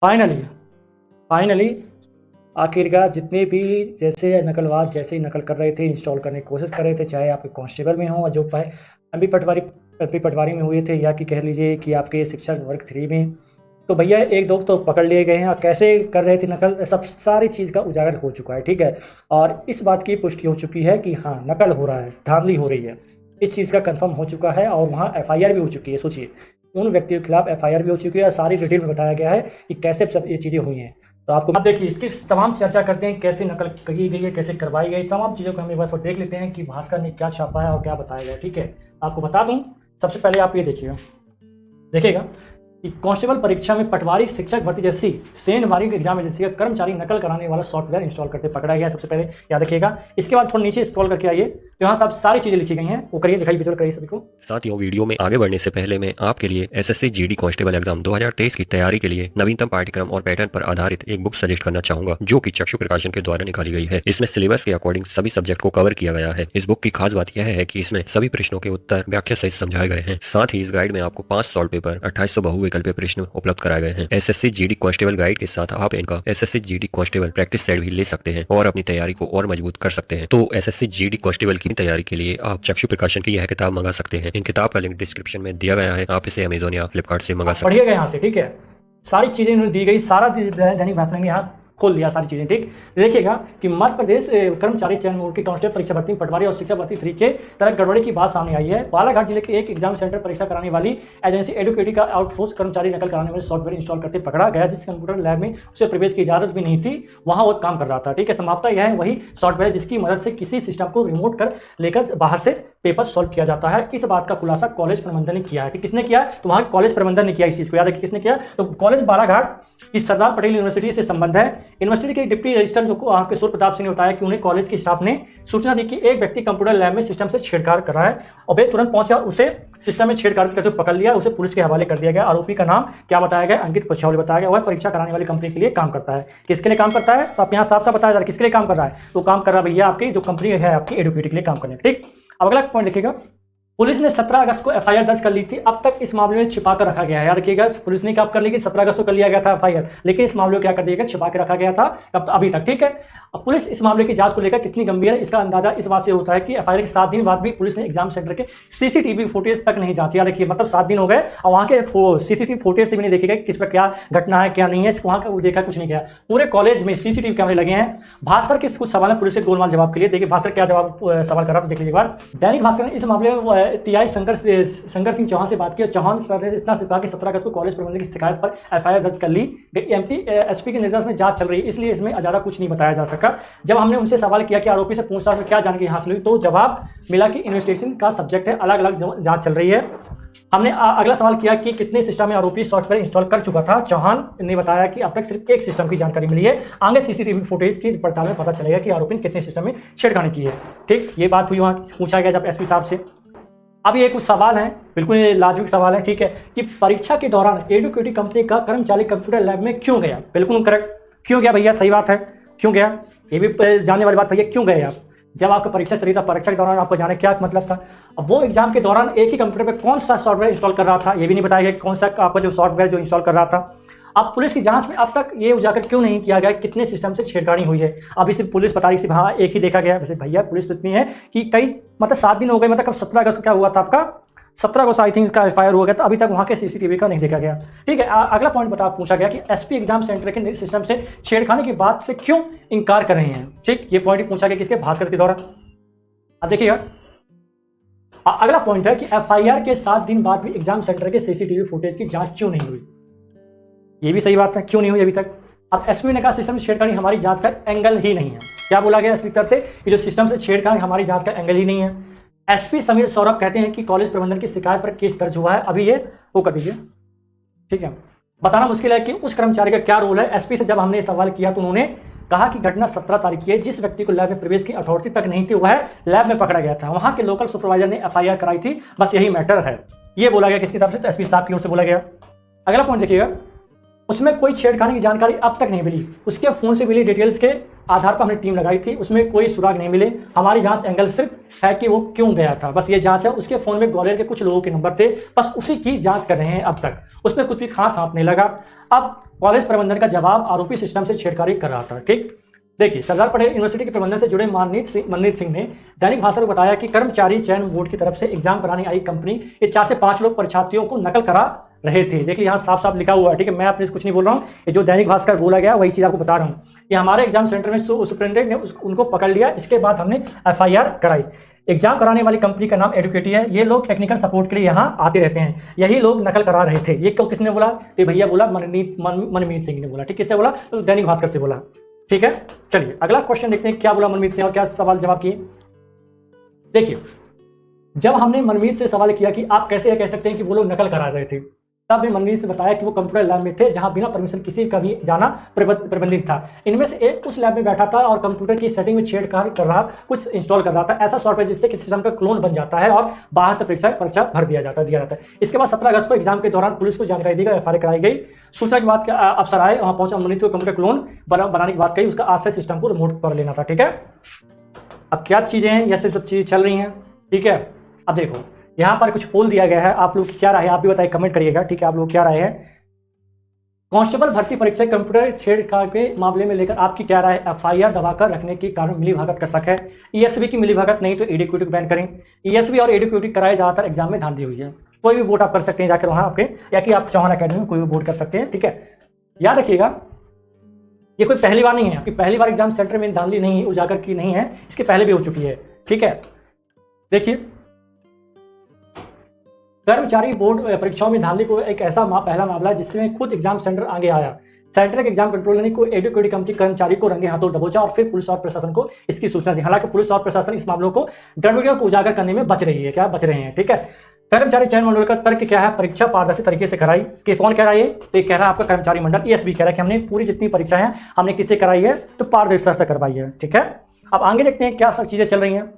Finally finally आखिरकार जितने भी जैसे नकलवाज जैसे ही नकल कर रहे थे, इंस्टॉल करने की कोशिश कर रहे थे, चाहे आपके कांस्टेबल में हो, जो एमपी पटवारी में हुए थे, या कि कह लीजिए कि आपके शिक्षक वर्ग 3 में, तो भैया एक दो तो पकड़ लिए गए हैं। और कैसे कर रहे थे नकल, सब सारी चीज़ का उजागर हो चुका है, ठीक है। और इस बात की पुष्टि हो चुकी है कि हाँ, नकल हो रहा है, धांधली हो रही है, इस चीज़ का कंफर्म हो चुका है। और वहाँ एफआईआर भी हो चुकी है। सोचिए, उन व्यक्तियों के खिलाफ एफआईआर भी हो चुकी है और सारी डिटेल में बताया गया है कि कैसे सब ये चीज़ें हुई हैं। तो आपको अब देखिए, इसकी तमाम चर्चा करते हैं, कैसे नकल की गई है, कैसे करवाई गई, तमाम चीज़ों को हम एक बार थोड़ा देख लेते हैं कि भास्कर ने क्या छापा है और क्या बताया गया है, ठीक है। आपको बता दूं, सबसे पहले आप ये देखिएगा कि कांस्टेबल परीक्षा में पटवारी शिक्षक भर्ती जैसी सेंड वारिंग एग्जाम एजेंसी का कर्मचारी नकल कराने वाला सॉफ्टवेयर इंस्टॉल करते पकड़ा गया, सबसे पहले याद रखिएगा। इसके बाद थोड़ा नीचे स्क्रॉल करके आइए, तो यहाँ सब सारी चीजें लिखी गई हैं, वो करिए, दिखाइए, विजुअल करिए सभी को। साथियों, वीडियो में आगे बढ़ने से पहले मैं आपके लिए एसएससी जीडी कांस्टेबल एग्जाम 2023 की तैयारी के लिए नवीनतम पाठ्यक्रम और पैटर्न पर आधारित एक बुक सजेस्ट करना चाहूंगा, जो कि चक्षु प्रकाशन के द्वारा निकाली गई है। इसमें सिलेबस के अकॉर्डिंग सभी सब्जेक्ट को कवर किया गया है। इस बुक की खास बात यह है कि इसमें सभी प्रश्नों के उत्तर व्याख्या सहित समझाए गए हैं। साथ ही इस गाइड में आपको 5 सॉल्व पेपर, 2800 बहुविकल्पीय प्रश्न उपलब्ध कराए गए हैं। एसएससी जीडी कांस्टेबल गाइड के साथ आप इनका SSC GD constable practice set भी ले सकते हैं और अपनी तैयारी को और मजबूत कर सकते हैं। तो एसएससी जीडी कांस्टेबल की तैयारी के लिए आप चक्षु प्रकाशन की यह किताब मंगा सकते हैं। इन किताब का लिंक डिस्क्रिप्शन में दिया गया है, आप इसे अमेजोन या फ्लिपकार्ट से मंगा सकते हैं। पढ़िएगा यहाँ से, ठीक है। सारी चीजें इन्होंने दी गई, सारा चीज दैनिक भास्कर ने यहाँ खोल दिया सारी चीजें, ठीक। देखिएगा कि मध्य प्रदेश कर्मचारी चयन बोर्ड की कांस्टेबल परीक्षा भर्ती पटवारी और शिक्षक भर्ती 3 के तरह गड़बड़ी की बात सामने आई है। बालाघाट जिले के एक एग्जाम सेंटर परीक्षा कराने वाली एजेंसी एडुकेटी का आउटसोर्स कर्मचारी नकल कराने वाले सॉफ्टवेयर इंस्टॉल करते पकड़ा गया, जिस कंप्यूटर लैब में उसे प्रवेश की इजाजत भी नहीं थी, वहां वो काम कर रहा था, ठीक है। समाप्ता यह है वही सॉफ्टवेयर जिसकी मदद से किसी सिस्टम को रिमोट कर लेकर बाहर से पेपर सॉल्व किया जाता है। इस बात का खुलासा कॉलेज प्रबंधन ने किया है। कि किसने किया? तो वहां कॉलेज प्रबंधन ने किया। इस चीज को याद रखिए, किसने किया? तो कॉलेज बालाघाट की सरदार पटेल यूनिवर्सिटी से संबंध है। यूनिवर्सिटी के डिप्टी रजिस्ट्रार जो वहां के सूर्य प्रताप सिंह ने बताया कि उन्हें कॉलेज के स्टाफ ने सूचना दी कि एक व्यक्ति कंप्यूटर लैब में सिस्टम से छेड़छाड़ कर रहा है, और वे तुरंत पहुंचा, उसे सिस्टम में छेड़छाड़ करके पकड़ लिया, उसे पुलिस के हवाले कर दिया गया। आरोपी का नाम क्या बताया गया? अंकित पछौले बताया गया। वह परीक्षा कराने वाली कंपनी के लिए काम करता है। किसके लिए काम करता है? तो आप यहाँ साफ साफ बताया जा रहा है किसके लिए काम कर रहा है। तो काम कर रहा है भैया आपकी जो कंपनी है, आपकी एडुकेटी के लिए काम करने, ठीक। अब अगला पॉइंट देखिएगा, पुलिस ने 17 अगस्त को एफआईआर दर्ज कर ली थी। अब तक इस मामले में छिपा कर रखा गया है। याद रखिएगा, पुलिस ने कब कर ली? 17 अगस्त को कर लिया गया था एफआईआर, लेकिन इस मामले को क्या कर दिया गया? छिपा के रखा गया था कब? तो अभी तक, ठीक है। अब पुलिस इस मामले की जांच को लेकर कितनी गंभीर है, इसका अंदाजा इस बात से होता है कि एफआईआर के 7 दिन बाद भी पुलिस ने एग्जाम सेंटर के सीसीटीवी फुटेज तक नहीं जांची। याद रखिए, मतलब 7 दिन हो गए और वहां के सीसीटीवी फुटेज भी नहीं देखे गए, किस पर क्या घटना है क्या नहीं है, वहां का देखा कुछ नहीं गया। पूरे कॉलेज में सीसीटीवी कैमरे लगे हैं। भास्कर के कुछ सवाल है पुलिस से गोलमाल जवाब के लिए। देखिए भास्कर क्या जवाब सवाल कर रहा है, देख लीजिए एक बार। दैनिक भास्कर ने इस मामले में टीआई शंकर सिंह चौहान से बात की। चौहान सर ने इतना कहा कि 17 अगस्त को कॉलेज प्रबंधन की शिकायत पर एफआईआर दर्ज कर ली गई। एसपी के निर्देश में जांच चल रही है, इसलिए इसमें ज्यादा कुछ नहीं बताया जा सका। जब हमने उनसे सवाल किया कि आरोपी से पूछताछ में क्या जानकारी हासिल हुई, तो जवाब मिला कि इन्वेस्टिगेशन का सब्जेक्ट है, अलग अलग जांच चल रही है। हमने अगला सवाल किया कि कितने सिस्टम में आरोपी सॉफ्टवेयर इंस्टॉल कर चुका था। चौहान ने बताया कि अब तक सिर्फ एक सिस्टम की जानकारी मिली है। आगे सीसीटीवी फुटेज की पड़ताल में पता चलेगा कि आरोपी ने कितने सिस्टम में छेड़खानी की है, ठीक। ये बात हुई, वहां पूछा गया जब एसपी साहब से। अब ये कुछ सवाल हैं, बिल्कुल लाजवाब सवाल है, ठीक है, कि परीक्षा के दौरान एडुकेटी कंपनी का कर्मचारी कंप्यूटर लैब में क्यों गया? बिल्कुल करेक्ट, क्यों गया भैया? सही बात है, क्यों गया? ये भी जानने वाली बात भैया, क्यों गए आप? जब आपका परीक्षा चली था, परीक्षा के दौरान आपको जाने क्या मतलब था? अब वो एग्जाम के दौरान एक ही कंप्यूटर पे कौन सा सॉफ्टवेयर इंस्टॉल कर रहा था, ये भी नहीं बताया गया कौन सा आपका जो सॉफ्टवेयर जो इंस्टॉल कर रहा था। अब पुलिस की जांच में अब तक ये उजागर क्यों नहीं किया गया कितने सिस्टम से छेड़खानी हुई है? अभी सिर्फ पुलिस बता रही, सिर्फ हाँ एक ही देखा गया। वैसे भैया पुलिस तो इतनी है कि कई मतलब 7 दिन हो गए, मतलब कब 17 अगस्त क्या हुआ था आपका? 17 अगस्त आई थिंक इसका एफआईआर हुआ गया था, अभी तक वहाँ के सीसीटीवी का नहीं देखा गया, ठीक है। अगला पॉइंट पूछा गया कि एसपी एग्जाम सेंटर के सिस्टम से छेड़खानी की बात से क्यों इनकार कर रहे हैं, ठीक। ये पॉइंट पूछा गया किसके? भास्कर के द्वारा। अब देखिएगा, अगला पॉइंट है कि एफआईआर के 7 दिन बाद भी एग्जाम सेंटर के सीसीटीवी फुटेज की जांच क्यों नहीं हुई? ये भी सही बात है, क्यों नहीं हुई अभी तक? अब एसपी ने कहा सिस्टम से छेड़खानी हमारी जांच का एंगल ही नहीं है। क्या बोला गया एसपी तरफ से? कि जो सिस्टम से छेड़खानी हमारी जांच का एंगल ही नहीं है। एसपी समीर सौरभ कहते हैं कि कॉलेज प्रबंधन की शिकायत पर केस दर्ज हुआ है, अभी ये वो कर दीजिए, ठीक है। बताना मुश्किल है कि उस कर्मचारी का क्या रोल है। एसपी से जब हमने सवाल किया तो उन्होंने कहा कि घटना 17 तारीख की है। जिस व्यक्ति को लैब में प्रवेश की अथॉरिटी तक नहीं थी वह लैब में पकड़ा गया था। वहां के लोकल सुपरवाइजर ने एफआईआर कराई थी, बस यही मैटर है। ये बोला गया किसकी तरफ से? तो एसपी साहब की ओर से बोला गया। अगला पॉइंट देखिएगा, उसमें कोई छेड़खानी की जानकारी अब तक नहीं मिली। उसके फोन से मिली डिटेल्स के आधार पर हमने टीम लगाई थी, उसमें कोई सुराग नहीं मिले। हमारी जांच एंगल सिर्फ है कि वो क्यों गया था, बस ये जांच है। उसके फोन में ग्वालियर के कुछ लोगों के नंबर थे, बस उसी की जांच कर रहे हैं अब तक, उसमें कुछ भी खास हाथ नहीं लगा। अब कॉलेज प्रबंधन का जवाब आरोपी सिस्टम से छेड़छाड़ी कर रहा था। ठीक, देखिए सरदार पटेल यूनिवर्सिटी के प्रबंधन से जुड़े मननीत सिंह ने दैनिक भास्कर को बताया कि कर्मचारी चयन बोर्ड की तरफ से एग्जाम कराने आई कंपनी ये 4 से 5 लोग परीक्षार्थियों को नकल करा रहे थे। देखिए यहाँ साफ साफ लिखा हुआ है। ठीक है, मैं आपने कुछ नहीं बोल रहा हूँ, ये जो दैनिक भास्कर बोला गया वही चीज़ आपको बता रहा हूँ कि हमारे एग्जाम सेंटर में सुप्रिंटेंडेंट ने उनको पकड़ लिया। इसके बाद हमने FIR कराई। एग्जाम कराने वाली कंपनी का नाम एडुकेटी है। ये लोग टेक्निकल सपोर्ट के लिए यहाँ आते रहते हैं। यही लोग नकल करा रहे थे। ये क्यों किसने बोला? तो भैया बोला मनमीत सिंह ने बोला। ठीक, किसने बोला? तो दैनिक भास्कर से बोला। ठीक है, चलिए अगला क्वेश्चन देखते हैं क्या बोला मनमीत सिंह और क्या सवाल जवाब किए। देखिए, जब हमने मनमीत से सवाल किया कि आप कैसे कह सकते हैं कि वो लोग नकल करा रहे थे, तब भी मनमीत से बताया कि वो कंप्यूटर लैब में थे जहां बिना परमिशन किसी का भी जाना प्रतिबंधित था। इनमें से एक उस लैब में बैठा था और कंप्यूटर की सेटिंग में छेड़छाड़ कर रहा, कुछ इंस्टॉल कर रहा था, ऐसा सॉफ्टवेयर जिससे किसी सिस्टम का क्लोन बन जाता है और बाहर से परीक्षा भर दिया जाता है। इसके बाद 17 अगस्त को एग्जाम के दौरान पुलिस को जानकारी दी गई, FIR कराई गई। सूचना के बाद अफसर आए, वहां पहुंचा, मनमीत को कंप्यूटर क्लोन बनाने की बात कही, उसका आज से सिस्टम को रिमोट पर लेना था। ठीक है, अब क्या चीजें हैं, ये सब चीजें चल रही हैं। ठीक है, अब देखो यहाँ पर कुछ पोल दिया गया है, आप लोग की क्या राय है आप भी बताइए, कमेंट करिएगा। ठीक है, आप लोग क्या राय है? कांस्टेबल भर्ती परीक्षा कंप्यूटर छेड़छाड़ के मामले में लेकर आपकी क्या राय है? FIR दबाकर रखने के कारण मिलीभगत का शक है। ESV की मिलीभगत नहीं तो EDQT को बैन करें। ESV और EDQT कराए ज्यादातर एग्जाम में धांधली हुई है। कोई भी वोट आप कर सकते हैं जाकर वहां आपके, या कि आप चौहान अकेडमी में कोई भी वोट कर सकते हैं। ठीक है, याद रखिएगा ये कोई पहली बार नहीं है, आपकी पहली बार एग्जाम सेंटर में धांधली नहीं उजागर की नहीं है, इसके पहले भी हो चुकी है। ठीक है, देखिए कर्मचारी बोर्ड परीक्षाओं में धांधली को एक ऐसा पहला मामला है जिसमें खुद एग्जाम सेंटर आगे आया। सेंटर के एग्जाम कंट्रोलर ने कोई एडुकेटी कंपनी कर्मचारी को रंगे हाथों दबोचा और फिर पुलिस और प्रशासन को इसकी सूचना दी। हालांकि पुलिस और प्रशासन इस मामलों को गड़बड़ियों को उजागर करने में बच रही है। क्या बच रहे हैं? ठीक है, कर्मचारी चयन मंडल का तर्क क्या है? परीक्षा पारदर्शी तरीके से कराई। कि कौन कह रहा है? ये कह रहा है आपका कर्मचारी मंडल। ESV कह रहा है कि हमने पूरी जितनी परीक्षा है हमने किससे कराई है? तो पारदर्शिता से करवाई है। ठीक है, अब आगे देखते हैं क्या सब चीजें चल रही हैं।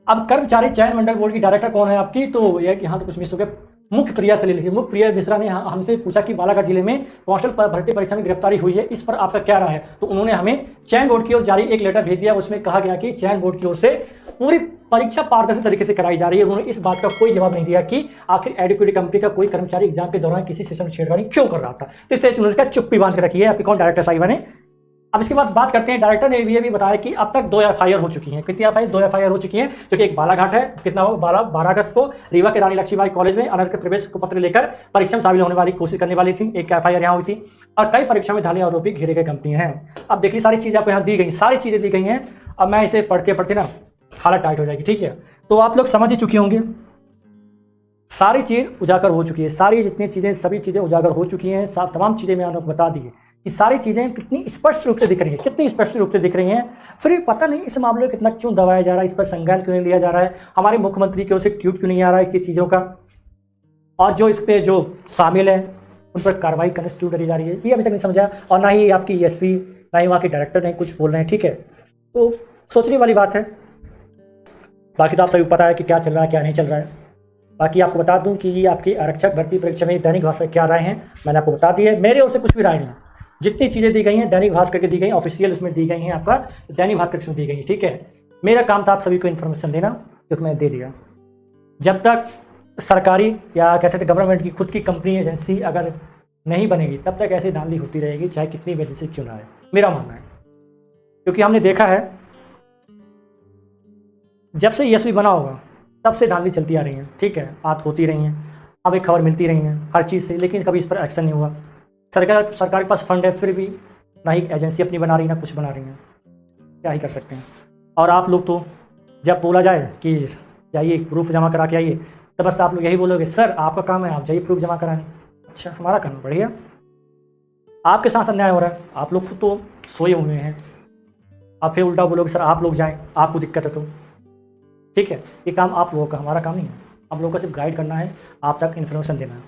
अब कर्मचारी चयन मंडल बोर्ड की डायरेक्टर कौन है आपकी? तो यह यहाँ तो कुछ मिस हो गया। मुख्य प्रिया चली लिखी। मुख्य प्रिया मिश्रा ने हमसे पूछा कि बालाघाट जिले में कांस्टेबल भर्ती परीक्षा में गिरफ्तारी हुई है, इस पर आपका क्या राय है? तो उन्होंने हमें चयन बोर्ड की ओर जारी एक लेटर भेज दिया। उसमें कहा गया कि चयन बोर्ड की ओर से पूरी परीक्षा पारदर्शी तरीके से कराई जा रही है। उन्होंने इस बात का कोई जवाब नहीं दिया कि आखिर एडुकेटी कंपनी का कोई कर्मचारी एग्जाम के दौरान किसी सिस्टम छेड़खानी क्यों कर रहा था। इससे उन्होंने चुप्पी बांध के रखी है। आपकी कौन डायरेक्टर साहिबा ने। अब इसके बाद बात करते हैं, डायरेक्टर ने ये भी बताया कि अब तक 2 FIR हो चुकी हैं। कितनी FIR? 2 FIR हो चुकी हैं, जो कि एक बालाघाट है, कितना हो 12 अगस्त को रीवा के रानी लक्ष्मीबाई कॉलेज में अनधिकृत प्रवेश को पत्र लेकर परीक्षा में शामिल होने वाली कोशिश करने वाली थी, एक FIR यहाँ हुई थी। और कई परीक्षा में धांधली आरोपी घेरे गए कंपनियां हैं। अब देखिए सारी चीजें आपको यहाँ दी गई, सारी चीजें दी गई हैं। अब मैं इसे पढ़ते पढ़ते ना हालत टाइट हो जाएगी। ठीक है, तो आप लोग समझ ही चुके होंगे, सारी चीज उजागर हो चुकी है, सारी जितनी चीजें सभी चीजें उजागर हो चुकी हैं। तमाम चीजें मैं आपको बता दी है कि सारी चीजें कितनी स्पष्ट रूप से दिख रही है, कितनी स्पष्ट रूप से दिख रही हैं। फिर भी पता नहीं इस मामले को कितना क्यों दबाया जा रहा है, इस पर संज्ञान क्यों नहीं लिया जा रहा है, हमारे मुख्यमंत्री की ओर से ट्वीट क्यों नहीं आ रहा है किस चीज़ों का, और जो इस पर जो शामिल है उन पर कार्रवाई करने से क्यों डरी जा रही है, ये अभी तक नहीं समझा। और ना ही आपकी ESV, ना ही वहाँ के डायरेक्टर नहीं कुछ बोल रहे हैं। ठीक है, तो सोचने वाली बात है। बाकी तो आप सभी पता है कि क्या चल रहा है क्या नहीं चल रहा है। बाकी आपको बता दूं कि ये आपकी आरक्षक भर्ती परीक्षा में दैनिक भास्कर क्या राय हैं मैंने आपको बता दी है। मेरे ओर से कुछ भी राय नहीं, जितनी चीज़ें दी गई हैं दैनिक भास्कर की दी गई, ऑफिशियल उसमें दी गई हैं, आपका दैनिक भास्कर उसमें दी गई है। ठीक है, मेरा काम था आप सभी को इन्फॉर्मेशन देना, जो मैं दे दिया। जब तक सरकारी या कह सकते गवर्नमेंट की खुद की कंपनी एजेंसी अगर नहीं बनेगी तब तक ऐसी धांधली होती रहेगी, चाहे कितनी भी एजेंसी क्यों ना है, मेरा मानना है। क्योंकि हमने देखा है जब से ESV बना होगा तब से धांधली चलती आ रही है। ठीक है, बात होती रही हैं, अब एक खबर मिलती रही है हर चीज़ से, लेकिन कभी इस पर एक्शन नहीं हुआ। सरकार के पास फंड है, फिर भी ना ही एजेंसी अपनी बना रही ना कुछ बना रही है, क्या ही कर सकते हैं। और आप लोग तो जब बोला जाए कि जाइए प्रूफ जमा करा के आइए, तो बस आप लोग यही बोलोगे सर आपका काम है, आप जाइए प्रूफ जमा कराने। अच्छा, हमारा काम बढ़िया, आपके साथ अन्याय हो रहा है, आप लोग खुद तो सोए हुए हैं, आप फिर उल्टा बोलोगे सर आप लोग जाएँ, आपको दिक्कत है तो। ठीक है, ये काम आप लोगों का, हमारा काम नहीं है। आप लोगों को सिर्फ गाइड करना है, आप तक इन्फॉर्मेशन देना है,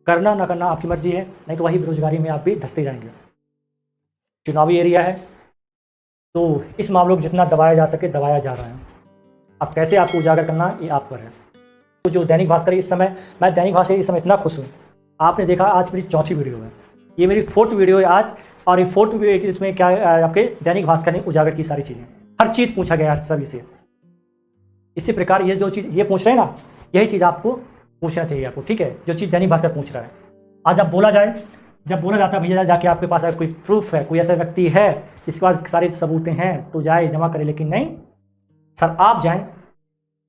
करना ना करना आपकी मर्जी है, नहीं तो वही बेरोजगारी में आप भी धंसते जाएंगे। चुनावी एरिया है तो इस मामलों को जितना दबाया जा सके दबाया जा रहा है। अब कैसे आपको उजागर करना ये आप पर है। तो जो दैनिक भास्कर इस समय, मैं दैनिक भास्कर इस समय इतना खुश हूँ, आपने देखा आज मेरी 4थी वीडियो है, ये मेरी 4th वीडियो है आज। और ये 4th वीडियो इसमें क्या आपके दैनिक भास्कर ने उजागर की सारी चीज़ें, हर चीज़ पूछा गया सभी से। इसी प्रकार ये जो चीज़ ये पूछ रहे हैं ना, यही चीज़ आपको पूछना चाहिए आपको। ठीक है, जो चीज़ दैनिक भास्कर पूछ रहा है आज जब बोला जाए, जब बोला जाता है भैया जाके आपके पास अगर कोई प्रूफ है, कोई ऐसा व्यक्ति है जिसके पास सारे सबूतें हैं तो जाए जमा करे, लेकिन नहीं सर, आप जाएं,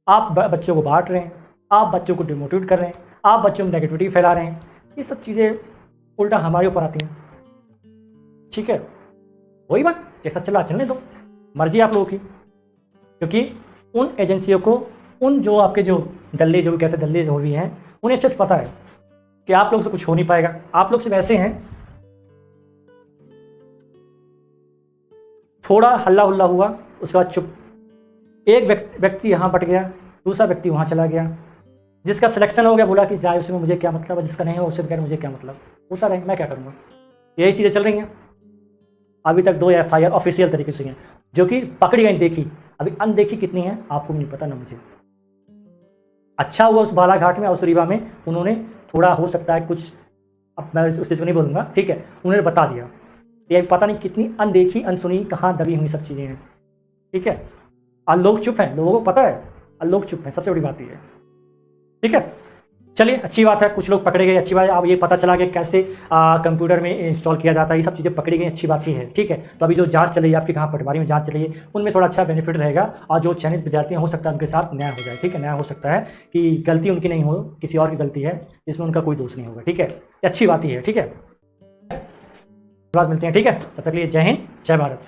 आप बच्चों को बांट रहे हैं, आप बच्चों को डिमोटिवेट कर रहे हैं, आप बच्चों में नेगेटिविटी फैला रहे हैं। ये सब चीज़ें उल्टा हमारे ऊपर आती हैं। ठीक है, वही बात, जैसा चला चलने दो, मर्जी आप लोगों की। क्योंकि उन एजेंसियों को, उन जो आपके जो दल्ले, जो कैसे दल्ले जो भी हैं, उन्हें अच्छे से पता है कि आप लोग से कुछ हो नहीं पाएगा। आप लोग सिर्फ ऐसे हैं, थोड़ा हल्ला हुल्ला हुआ उसके बाद चुप, एक व्यक्ति यहाँ बट गया, दूसरा व्यक्ति वहाँ चला गया, जिसका सिलेक्शन हो गया बोला कि जाए उसमें मुझे क्या मतलब है, जिसका नहीं हो उससे बगैर मुझे क्या मतलब, होता रहे, मैं क्या करूँगा। यही चीज़ें चल रही हैं। अभी तक 2 FIR ऑफिशियल तरीके से हैं जो कि पकड़ी गई, देखी, अभी अनदेखी कितनी है आपको नहीं पता ना मुझे। अच्छा हुआ उस बालाघाट में और उस रीवा में उन्होंने थोड़ा, हो सकता है कुछ, अब मैं उस चीज़ को नहीं बोलूँगा, ठीक है, उन्होंने बता दिया। ये पता नहीं कितनी अनदेखी अनसुनी कहाँ दबी हुई सब चीज़ें हैं। ठीक है, और लोग चुप हैं, लोगों को पता है और लोग चुप हैं, सबसे बड़ी बात ये है। ठीक है, चलिए अच्छी बात है, कुछ लोग पकड़े गए, अच्छी बात है। अब ये पता चला कि कैसे कंप्यूटर में इंस्टॉल किया जाता है, ये सब चीज़ें पकड़ी गई, अच्छी बात ही है। ठीक है, तो अभी जो जांच चल रही है आपके कहाँ पटवारी में जांच चल रही है, उनमें थोड़ा अच्छा बेनिफिट रहेगा, और जो चयनित विद्यार्थी हो सकता है उनके साथ न्याय हो जाए। ठीक है, न्याय हो सकता है कि गलती उनकी नहीं हो, किसी और की गलती है जिसमें उनका कोई दोष नहीं होगा। ठीक है, अच्छी बात ही है। ठीक है, बाद मिलते हैं। ठीक है, तब तक के लिए जय हिंद, जय भारत।